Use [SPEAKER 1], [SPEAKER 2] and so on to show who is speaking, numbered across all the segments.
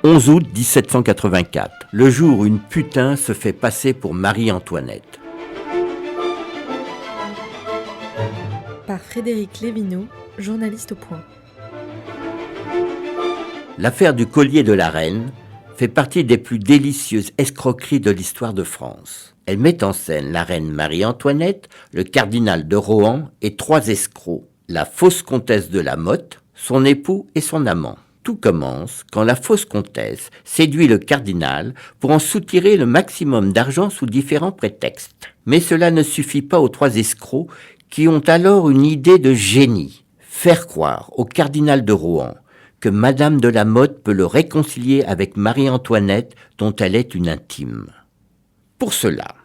[SPEAKER 1] 11 août 1784, le jour où une putain se fait passer pour Marie-Antoinette.
[SPEAKER 2] Par Frédéric Lévineau, journaliste au Point.
[SPEAKER 1] L'affaire du collier de la reine fait partie des plus délicieuses escroqueries de l'histoire de France. Elle met en scène la reine Marie-Antoinette, le cardinal de Rohan et 3 escrocs, la fausse comtesse de La Motte, son époux et son amant. Tout commence quand la fausse comtesse séduit le cardinal pour en soutirer le maximum d'argent sous différents prétextes. Mais cela ne suffit pas aux 3 escrocs qui ont alors une idée de génie. Faire croire au cardinal de Rohan que Madame de La Motte peut le réconcilier avec Marie-Antoinette dont elle est une intime. Pour cela,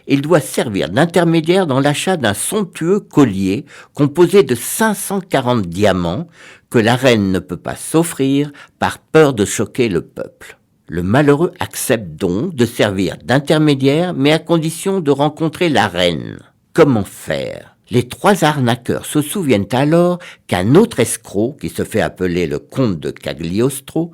[SPEAKER 1] il doit servir d'intermédiaire dans l'achat d'un somptueux collier composé de 540 diamants que la reine ne peut pas s'offrir par peur de choquer le peuple. Le malheureux accepte donc de servir d'intermédiaire, mais à condition de rencontrer la reine. Comment faire ? Les 3 arnaqueurs se souviennent alors qu'un autre escroc, qui se fait appeler le comte de Cagliostro,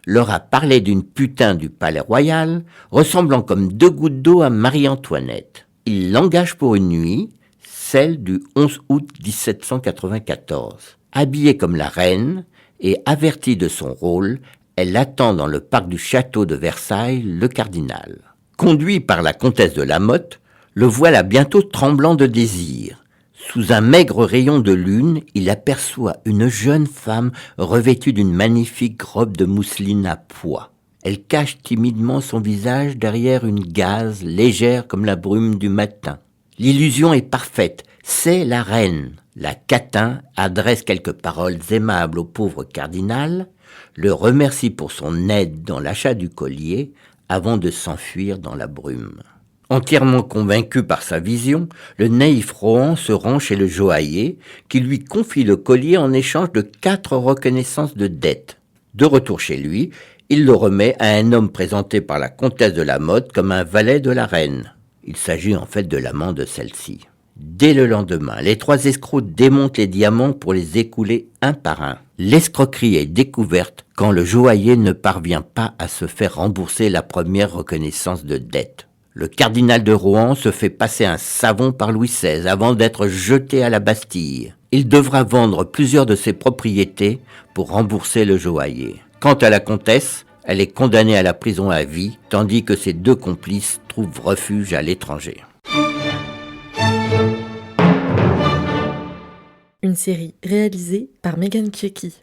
[SPEAKER 1] leur a parlé d'une putain du palais royal, ressemblant comme 2 gouttes d'eau à Marie-Antoinette. Il l'engage pour une nuit, celle du 11 août 1794. Habillée comme la reine et avertie de son rôle, elle attend dans le parc du château de Versailles le cardinal. Conduit par la comtesse de La Motte, le voilà bientôt tremblant de désir. Sous un maigre rayon de lune, il aperçoit une jeune femme revêtue d'une magnifique robe de mousseline à pois. Elle cache timidement son visage derrière une gaze légère comme la brume du matin. L'illusion est parfaite, c'est la reine. La catin adresse quelques paroles aimables au pauvre cardinal, le remercie pour son aide dans l'achat du collier, avant de s'enfuir dans la brume. Entièrement convaincu par sa vision, le naïf Rohan se rend chez le joaillier qui lui confie le collier en échange de 4 reconnaissances de dette. De retour chez lui, il le remet à un homme présenté par la comtesse de La Motte comme un valet de la reine. Il s'agit en fait de l'amant de celle-ci. Dès le lendemain, les 3 escrocs démontent les diamants pour les écouler un par un. L'escroquerie est découverte quand le joaillier ne parvient pas à se faire rembourser la première reconnaissance de dette. Le cardinal de Rohan se fait passer un savon par Louis XVI avant d'être jeté à la Bastille. Il devra vendre plusieurs de ses propriétés pour rembourser le joaillier. Quant à la comtesse, elle est condamnée à la prison à vie, tandis que ses 2 complices trouvent refuge à l'étranger.
[SPEAKER 2] Une série réalisée par Megan Kieki.